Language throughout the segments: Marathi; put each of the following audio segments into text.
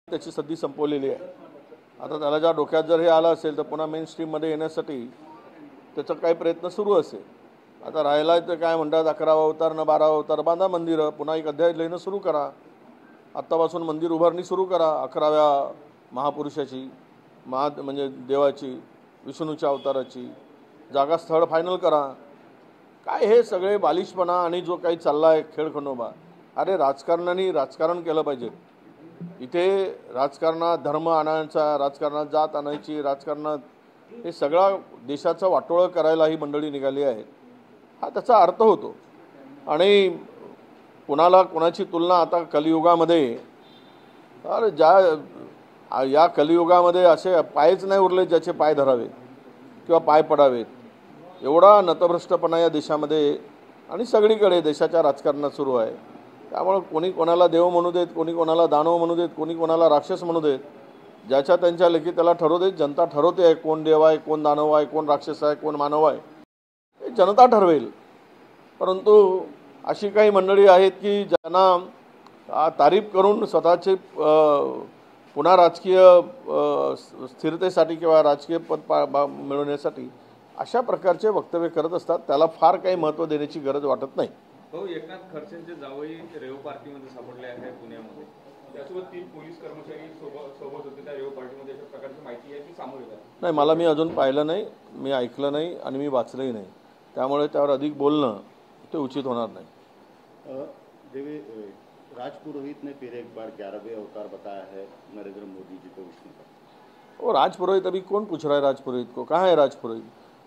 त्याची सद्दी संपवलेली आहे। आता त्याला ज्या डोक्यात जर हे आलं असेल तर पुन्हा मेन स्ट्रीममध्ये येण्यासाठी त्याचा काही प्रयत्न सुरू असेल। आता राहिला तर काय म्हणतात 11वा अवतार न 12वा अवतार, बांधा मंदिरं, पुन्हा एक अध्याय लिहिणं सुरू करा। आत्तापासून मंदिर उभारणी सुरू करा 11व्या महापुरुषाची, म्हणजे देवाची, विष्णूच्या अवताराची। जागा स्थळ फायनल करा। काय हे सगळे बालिशपणा आणि जो काही चालला आहे खेळखंडोबा, अरे राजकारणाने राजकारण केलं पाहिजे। इथे राजकारणात धर्म आणायचा, राजकारणात जात आणायची, राजकारणात हे सगळा देशाचं वाटोळं करायला ही मंडळी निघाली आहे, हा त्याचा अर्थ होतो। आणि कोणाची तुलना आता कलियुगामध्ये, अरे या कलियुगामध्ये असे पायच नाही उरले ज्याचे पाय धरावेत किंवा पाय पडावेत, एवढा नतभ्रष्टपणा या देशामध्ये आणि सगळीकडे देशाच्या राजकारणात सुरू आहे। त्यामुळे कोणी कोणाला देव म्हणू देत, कोणी कोणाला दानव म्हणू देत, कोणी कोणाला राक्षस म्हणू देत, ज्याच्या त्यांच्या लेखी त्याला ठरवू देत। जनता ठरवते आहे कोण देव आहे, कोण दानव आहे, कोण राक्षस आहे, कोण मानव आहे, हे जनता ठरवेल। परंतु अशी काही मंडळी आहेत की ज्यांना तारीफ करून स्वतःचे पुन्हा राजकीय स्थिरतेसाठी किंवा राजकीय पद मिळवण्यासाठी अशा प्रकारचे वक्तव्य करत असतात। त्याला फार काही महत्त्व देण्याची गरज वाटत नाही। हो, एकनाथ खडसेंचे जावई रेव पार्टीमध्ये सापडले आहे पुण्यामध्ये, त्यासोबत 3 पोलीस कर्मचारी सोबत होते त्या रेव पार्टीमध्ये, अशा प्रकारची माहिती आहे ती सामोरे जाते। नाही, मला मी अजून पाहिलं नाही, मी ऐकलं नाही आणि मी वाचलंही नाही, त्यामुळे त्यावर अधिक बोलणं ते उचित होणार नाही। राज पुरोहित ने फिर एक बार 11वें अवतार बताया है नरेंद्र मोदी जी को विष्णु का। वो राज पुरोहित अभी कौन पूछ रहा है राज पुरोहित को? कहाँ है राज पुरोहित?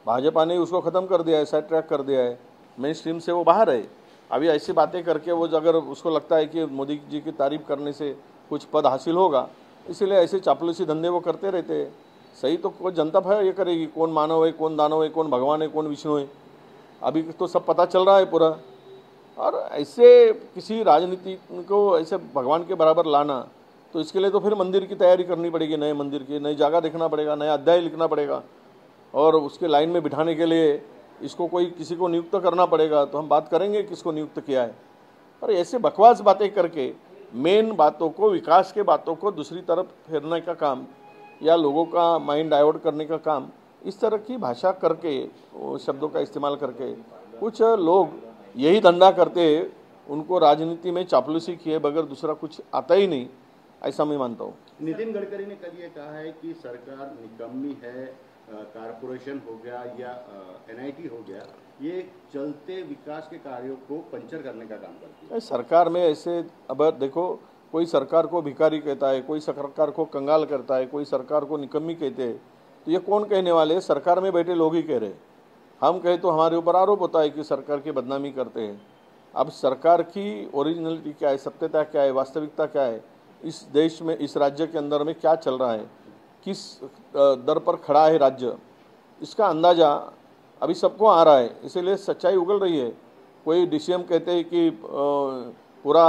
भाजपा ने उसको ख़त्म कर दिया है, साइड ट्रैक कर दिया है, मेन स्ट्रीम से वो बाहर है। अभी ऐसी बातें करके वो अगर उसको लगता है कि मोदी जी की तारीफ करने से कुछ पद हासिल होगा, इसीलिए ऐसे चापलूसी धंधे वो करते रहते हैं। सही तो कोई जनता ये करेगी, कौन मानव है, कौन दानव है, कौन भगवान है, कौन विष्णु है, अभी तो सब पता चल रहा है पूरा। और ऐसे किसी राजनीति को ऐसे भगवान के बराबर लाना, तो इसके लिए तो फिर मंदिर की तैयारी करनी पड़ेगी, नए मंदिर की, नई जगह देखना पड़ेगा, नया अध्याय लिखना पड़ेगा, और उसके लाइन में बिठाने के लिए इसको किसी को नियुक्त करना पड़ेगा। तो हम बात करेंगे किसको नियुक्त किया है। और ऐसे बकवास बातें करके मेन बातों को, विकास के बातों को दूसरी तरफ फेरने का काम या लोगों का माइंड डाइवर्ट करने का काम, इस तरह की भाषा करके, शब्दों का इस्तेमाल करके कुछ लोग यही धंधा करते, उनको राजनीति में चापलूसी किए बगैर दूसरा कुछ आता ही नहीं, ऐसा मैं मानता हूँ। नितिन गडकरी ने कल ये कहा है कि सरकार निकम्मी है, कारपोरेशन हो गया या एनआईटी हो गया, ये चलते विकास के कार्यों को पंचर करने का काम करती है। सरकार में ऐसे, अब देखो, कोई सरकार को भिखारी कहता है, कोई सरकार को कंगाल करता है, कोई सरकार को निकम्मी कहते हैं, तो ये कौन कहने वाले? सरकार में बैठे लोग ही कह रहे। हम कहे तो हमारे ऊपर आरोप होता है कि सरकार की बदनामी करते हैं। अब सरकार की ओरिजिनलिटी क्या है, सत्यता क्या है, वास्तविकता क्या है, इस देश में, इस राज्य के अंदर में क्या चल रहा है, किस दर पर खड़ा है राज्य, इसका अंदाज़ा अभी सबको आ रहा है। इसीलिए सच्चाई उगल रही है। कोई डीसीएम कहते हैं कि पूरा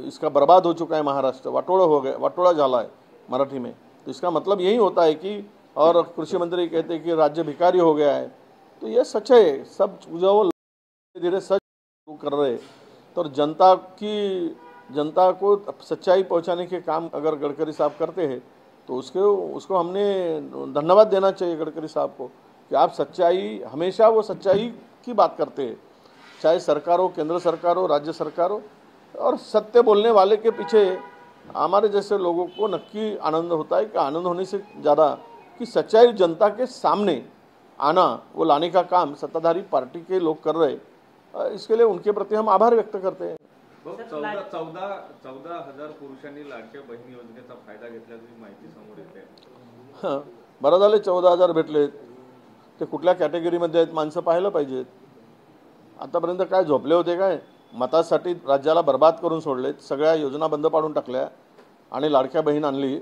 इसका बर्बाद हो चुका है महाराष्ट्र, वाटोड़ा हो गया, वाटोड़ा झाला है मराठी में, तो इसका मतलब यही होता है कि, और कृषि मंत्री कहते हैं कि राज्य भिखारी हो गया है। तो ये सच है, सब जो धीरे धीरे सच कर रहे। तो जनता को सच्चाई पहुंचाने के काम अगर गडकरी साहब करते हैं तो उसको हमने धन्यवाद देना चाहिए गडकरी साहब को, कि आप सच्चाई, हमेशा वो सच्चाई की बात करते हैं, चाहे सरकार हो, केंद्र सरकार हो, राज्य सरकार हो। और सत्य बोलने वाले के पीछे हमारे जैसे लोगों को नक्की आनंद होता है, कि आनंद होने से ज़्यादा कि सच्चाई जनता के सामने आना, वो लाने का काम सत्ताधारी पार्टी के लोग कर रहे। इसके लिए उनके प्रति हम आभार व्यक्त करते हैं। 14,000 पुरुषांनी लाडक्या बहिणी योजनेचा फायदा घेतल्याची माहिती समोर येते। हां, बरं झाले 14,000 भेटलेत, ते कुठल्या कॅटेगरीमध्ये आहेत माणसं पाहायला पाहिजेत। आतापर्यंत काय झोपले होते काय? मतासाठी राज्याला बर्बाद करून सोडलेत, सगळ्या योजना बंद पाडून टाकल्या आणि लाडक्या बहीण आणली।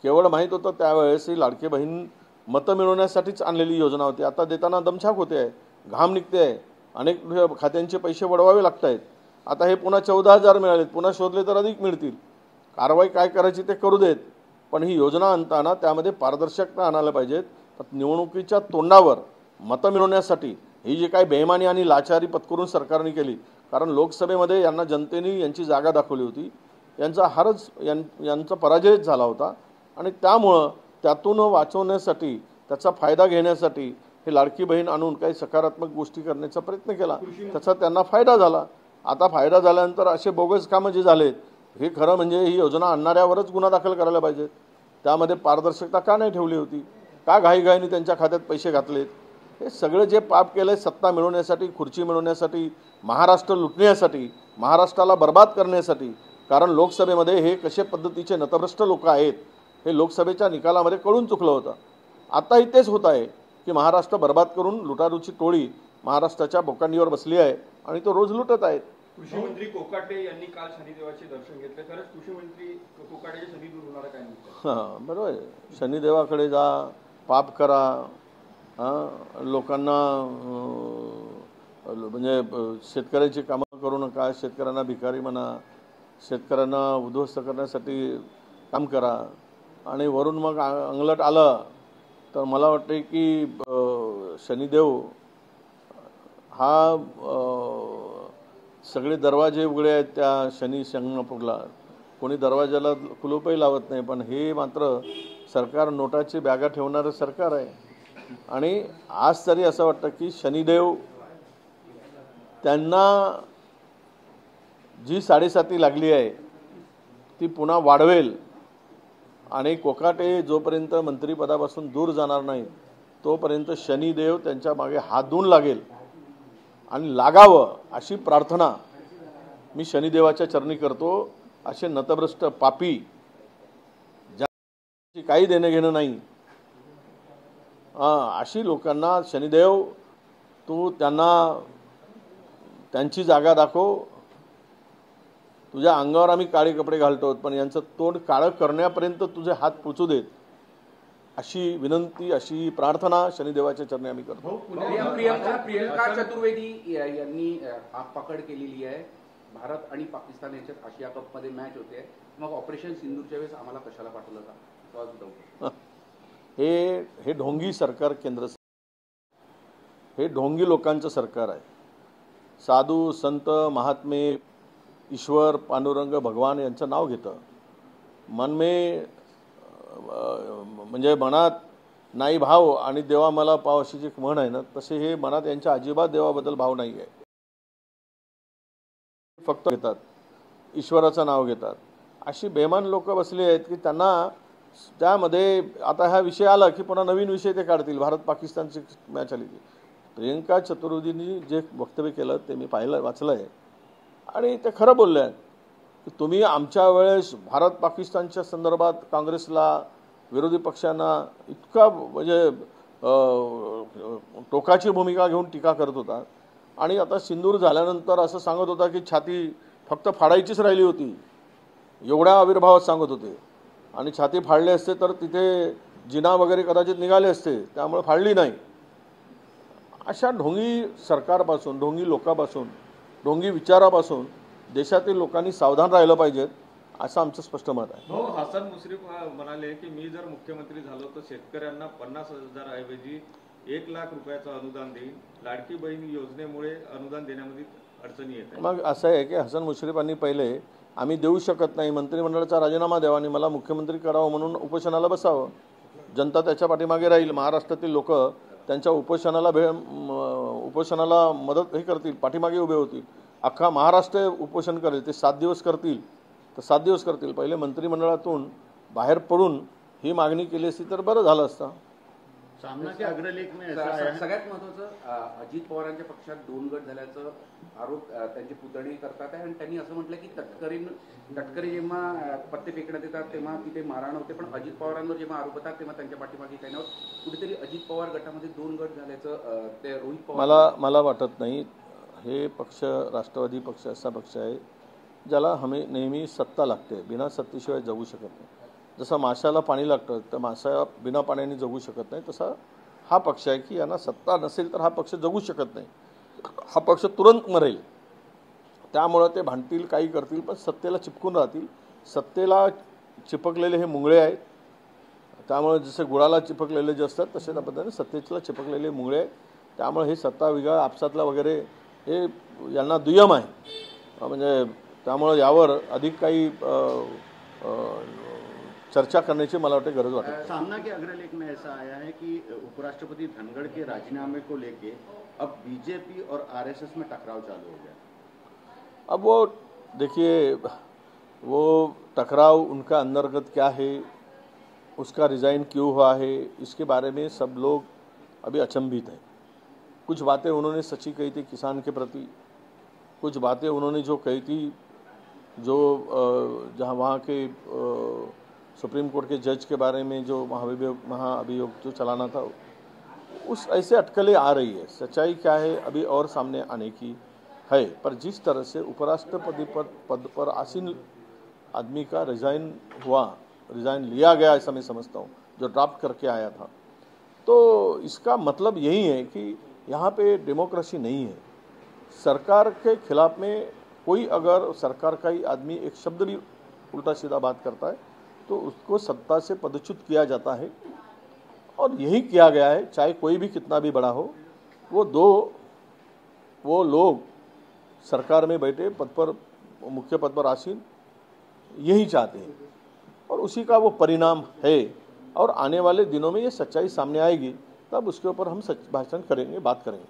केवळ माहीत होतं त्यावेळेस ही लाडकी बहीण मतं मिळवण्यासाठीच आणलेली योजना होती। आता देताना दमछाक होते आहे, घाम निघते आहे, अनेक खात्यांचे पैसे वडवावे लागत आहेत। आता हे पुन्हा 14,000 मिळालेत, पुन्हा शोधले तर अधिक मिळतील। कारवाई काय करायची ते करू देत, पण ही योजना आणताना त्यामध्ये पारदर्शकता आणायला पाहिजेत। निवडणुकीच्या तोंडावर मतं मिळवण्यासाठी ही जी काही बेईमानी आणि लाचारी पत्करून सरकारने केली, कारण लोकसभेमध्ये यांना जनतेने यांची जागा दाखवली होती, यांचा हारच यांचा पराजयच झाला होता आणि त्यामुळं त्यातून वाचवण्यासाठी त्याचा फायदा घेण्यासाठी हे लाडकी बहीण आणून काही सकारात्मक गोष्टी करण्याचा प्रयत्न केला, त्याचा त्यांना फायदा झाला. आता फायदा झाल्यानंतर असे बोगस कामं जे झालेत हे खरं म्हणजे ही योजना आणणाऱ्यावरच गुन्हा दाखल करायला पाहिजेत. त्यामध्ये पारदर्शकता का नाही ठेवली होती, का घाईघाईने त्यांच्या खात्यात पैसे घातलेत, हे सगळं जे पाप केलं सत्ता मिळवण्यासाठी, खुर्ची मिळवण्यासाठी, महाराष्ट्र लुटण्यासाठी, महाराष्ट्राला बर्बाद करण्यासाठी. कारण लोकसभेमध्ये हे कशा पद्धतीचे नतभ्रष्ट लोक आहेत हे लोकसभेच्या निकालामध्ये कळून चुकलं होतं. आताही तेच होत आहे की महाराष्ट्र बर्बाद करून लुटारूची टोळी महाराष्ट्राच्या बोकांडीवर बसली आहे आणि तो रोज लुटत आहेत. कृषी मंत्री कोकाटे यांनी काल शनिदेवाचे दर्शन घेतले. खरंच कृषी मंत्री कोकाटेचे शनी दूर होणार काय नाही? हां, बरोबर आहे. शनिदेवाकडे जा, पाप करा, लोकांना म्हणजे शेतकऱ्याची कामं करू नका, शेतकऱ्यांना भिकारी म्हणा, शेतकऱ्यांना उद्ध्वस्त करण्यासाठी काम करा आणि वरून मग अंगलट आलं तर मला वाटते की शनिदेव हा सगळे दरवाजे उघडे आहेत त्या शनी शिंगणापूरला, कोणी दरवाजाला कुलूपही लावत नाही. पण हे मात्र सरकार नोटाची बॅगा ठेवणारं सरकार आहे. आणि आज तरी असं वाटतं की शनिदेव त्यांना जी 7.5 लागली आहे ती पुन्हा वाढवेल आणि कोकाटे जोपर्यंत मंत्रिपदापासून दूर जाणार नाही तोपर्यंत शनिदेव त्यांच्या मागे हात धुवून लागेल आणि लागावं अशी प्रार्थना मी शनिदेवाच्या चरणी करतो. असे नतभ्रष्ट पापी ज्यांची काही देणं घेणं नाही अशी लोकांना शनिदेव तू त्यांची जागा दाखव. तुझ्या अंगावर आम्ही काळे कपडे घालतो पण यांचं तोंड काळं करण्यापर्यंत तुझे हात पोचू देत अशी विनंती, अशी प्रार्थना शनिदेवाच्या चरणी आम्ही करतो. प्रियंका चतुर्वेदी यांनी पकड केलेली आहे. भारत आणि पाकिस्तान यांच्यात आशिया कप मध्ये मॅच होते, मग ऑपरेशन सिंदूरच्या वेळेस आम्हाला कशाला पाठवलं का? हे ढोंगी सरकार, केंद्र हे ढोंगी लोकांचं सरकार आहे. साधू संत महात्मे ईश्वर पांडुरंग भगवान यांचं नाव घेतं. म्हणजे मनात नाही भाव आणि देवा मला पाव अशी जी म्हण आहे ना, तसे हे मनात यांच्या अजिबात देवाबद्दल भाव नाही आहे. फक्त घेतात, ईश्वराचं नाव घेतात. अशी बेमान लोक बसली आहेत की त्यांना त्यामध्ये आता हा विषय आला की पुन्हा नवीन विषय ते काढतील. भारत पाकिस्तानची मॅच आली की प्रियंका चतुर्वेदींनी जे वक्तव्य केलं ते मी वाचलं आहे आणि ते खरं बोलले आहेत की तुम्ही आमच्या वेळेस भारत पाकिस्तानच्या संदर्भात काँग्रेसला, विरोधी पक्षांना इतका म्हणजे टोकाची भूमिका घेऊन टीका करत होता आणि आता सिंदूर झाल्यानंतर असं सांगत होता की छाती फक्त फाडायचीच राहिली होती, एवढ्या आविर्भावात सांगत होते. आणि छाती फाडले असते तर तिथे जिना वगैरे कदाचित निघाले असते, त्यामुळे फाडली नाही. अशा ढोंगी सरकारपासून, ढोंगी लोकांपासून, ढोंगी विचारापासून देशातील लोकांनी सावधान राहिलं पाहिजेत असं आमचं स्पष्ट मत आहे. हो, हसन मुश्रीफ म्हणाले की मी जर मुख्यमंत्री झालो तर शेतकऱ्यांना 50,000 ऐवजी 1 लाख रुपयाचं अनुदान देईन. लाडकी बहीण योजनेमुळे अनुदान देण्यामध्ये अडचणी येत आहे. मग असं आहे की हसन मुश्रीफांनी पहिले आम्ही देऊ शकत नाही, मंत्रिमंडळाचा राजीनामा द्यावा आणि मला मुख्यमंत्री करावं म्हणून उपोषणाला बसावं. जनता त्याच्या पाठीमागे राहील. महाराष्ट्रातील लोक त्यांच्या उपोषणाला मदत हे करतील, पाठीमागे उभे होतील. अख्खा महाराष्ट्र उपोषण करेल. ते 7 दिवस करतील तर 7 दिवस करतील. पहिले मंत्रिमंडळातून बाहेर पडून ही मागणी केली असती तर बरं झालं असतं. सामना के अग्रलेख में ऐसा है, सगळ्यात महत्त्वाचं अजित पवारांच्या पक्षात 2 गट झाल्याचं आरोप त्यांचे पुतणी करतात आहे आणि त्यांनी असं म्हटलं की तटकरे जेव्हा पत्ते फेकण्यात येतात तेव्हा तिथे मारहाण होते, पण अजित पवारांवर जेव्हा आरोप होतात तेव्हा त्यांच्या पाठीमागे काही नव्हतं. कुठेतरी अजित पवार गटामध्ये 2 गट झाल्याचं ते रोहित पवार मला वाटत नाही. हे पक्ष राष्ट्रवादी पक्ष असा पक्ष आहे ज्याला नेहमी सत्ता लागते, बिना सत्तेशिवाय जगू शकत नाही. जसं माशाला पाणी लागतं तर मासा बिना पाण्याने जगू शकत नाही, तसा हा पक्ष आहे की यांना सत्ता नसेल तर हा पक्ष जगू शकत नाही. हा पक्ष तुरंत मरेल. त्यामुळं ते भांडतील, काही करतील, पण सत्तेला चिपकून राहतील. सत्तेला चिपकलेले हे मुंगळे आहेत. त्यामुळे जसे गुळाला चिपकलेले जे असतात तसे त्या पद्धतीने सत्तेला चिपकलेले मुंगळे आहेत. त्यामुळे हे सत्ता विगा आपसातला वगैरे हे यांना दुय्यम आहे. म्हणजे त्यामुळे यावर अधिक काही चर्चा करण्याची मला वाटते गरज वाटत. सामना के अग्रलेख में ऐसा आया है कि उपराष्ट्रपति धनखड़ के राजीनामे को लेके अब बीजेपी और आरएसएस में टकराव चालू हो गया. अब वो देखिए, वो टकराव उनका अंतर्गत क्या है, उसका रिज़ाइन क्यों हुआ है, इसके बारे में सब लोग अभी अचंभित हैं. कुछ बातें उन्होंने सच्ची कही थी किसान के प्रति, कुछ बातें उन्होंने जो कही थी जो जहाँ वहाँ के सुप्रीम कोर्ट के जज के बारे में जो महाअभियोग जो चलाना था, उस ऐसे अटकलें आ रही है. सच्चाई क्या है अभी और सामने आने की है. पर जिस तरह से उपराष्ट्रपति पद पर आसीन आदमी का रिज़ाइन लिया गया, ऐसा मैं समझता हूँ, जो ड्राफ्ट करके आया था, तो इसका मतलब यही है कि यहाँ पे डेमोक्रेसी नहीं है. सरकार के खिलाफ में कोई अगर सरकार का ही आदमी एक शब्द भी उल्टा सीधा बात करता है तो उसको सत्ता से पदच्युत किया जाता है. और यही किया गया है, चाहे कोई भी कितना भी बड़ा हो. वो लोग सरकार में बैठे मुख्य पद पर आसीन यही चाहते हैं और उसी का वो परिणाम है. और आने वाले दिनों में ये सच्चाई सामने आएगी, तब उसके ऊपर हम भाषण करेंगे, बात करेंगे.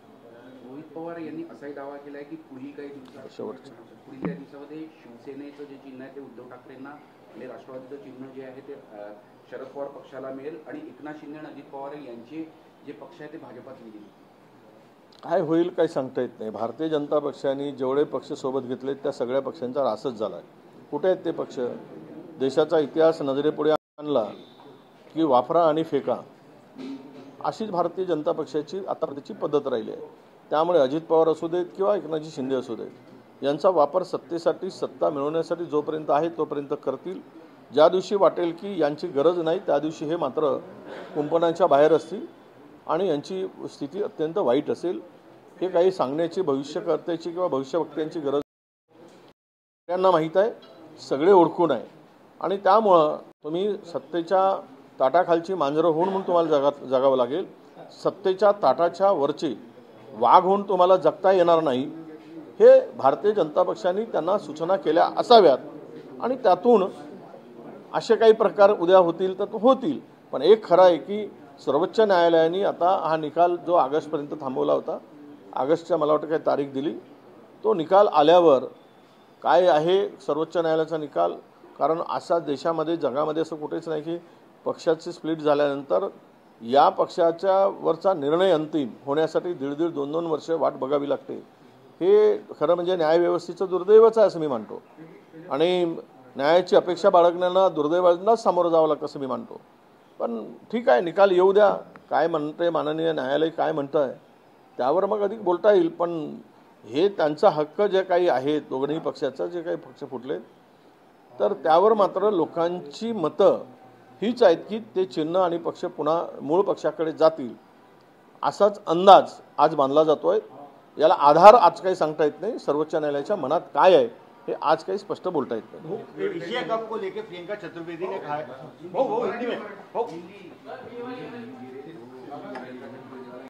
रोहित पवार यांनी असाही दावा केला आहे की पुढील काही दिवसामध्ये शिवसेनेचं जे चिन्ह आहे ते उद्धव ठाकरेंना आणि राष्ट्रवादीचं चिन्ह जे आहे ते शरद पवार पक्षाला मिळेल आणि एकनाथ शिंदे आणि अजित पवार यांचे जे पक्ष आहे ते भाजपात येईल. काय होईल काही सांगता येत नाही. भारतीय जनता पक्षाने जेवढे पक्ष सोबत घेतले त्या सगळ्या पक्षांचा रासच झाला आहे. कुठे आहेत ते पक्ष? देशाचा इतिहास नजरेपुढे आणला की वापरा आणि फेका, अशीच भारतीय जनता पक्षाची आता त्याची पद्धत राहिली आहे. त्यामुळे अजित पवार असू देत किंवा एकनाथजी शिंदे असू देत, यांचा वापर सत्तेसाठी, सत्ता मिळवण्यासाठी जोपर्यंत आहे तोपर्यंत करतील. ज्या दिवशी वाटेल की यांची गरज नाही त्या दिवशी हे मात्र कुंपणाच्या बाहेर असतील आणि यांची स्थिती अत्यंत वाईट असेल. हे काही सांगण्याची भविष्यकर्त्याची किंवा भविष्यवक्त्यांची गरज त्यांना माहीत आहे, सगळे ओळखून आहे. आणि त्यामुळं तुम्ही सत्तेच्या ताटाखालची मांजरं होऊन म्हणून तुम्हाला जगावं लागेल. सत्तेच्या ताटाच्या वरचे वाघ होऊन तुम्हाला जगता येणार नाही. हे भारतीय जनता पक्षाने त्यांना सूचना केल्या असाव्यात आणि त्यातून असे काही प्रकार उद्या होतील तर होतील. पण एक खरं आहे की सर्वोच्च न्यायालयाने आता हा निकाल जो ऑगस्टपर्यंत थांबवला होता, ऑगस्टच्या मला वाटतं काही तारीख दिली, तो निकाल आल्यावर काय आहे सर्वोच्च न्यायालयाचा निकाल. कारण असा देशामध्ये जगामध्ये असं कुठेच नाही की पक्षाची स्प्लिट झाल्यानंतर या पक्षाच्या वरचा निर्णय अंतिम होण्यासाठी 1.5-2 वर्ष वाट बघावी लागते. हे खरं म्हणजे न्यायव्यवस्थेचं दुर्दैवच आहे असं मी मानतो आणि न्यायाची अपेक्षा बाळगण्याला दुर्दैवांनाच सामोरं जावं लागतं असं मी मानतो. पण ठीक आहे, निकाल येऊ द्या. काय म्हणते माननीय न्यायालय काय म्हणतं आहे त्यावर मग अधिक बोलता येईल. पण हे त्यांचा हक्क जे काही आहे दोघंही पक्षाचा, जे काही पक्ष फुटले, तर त्यावर मात्र लोकांची मतं हीच आहेत की ते चिन्ह आणि पक्ष पुन्हा मूळ पक्षाकडे जातील असाच अंदाज आज बांधला जातोय. याला आधार आज काही सांगता येत नाही. सर्वोच्च न्यायालयाच्या मनात काय आहे हे आज काही स्पष्ट बोलता येत नाही. एशिया कप को लेकर प्रियंका चतुर्वेदी ने कहा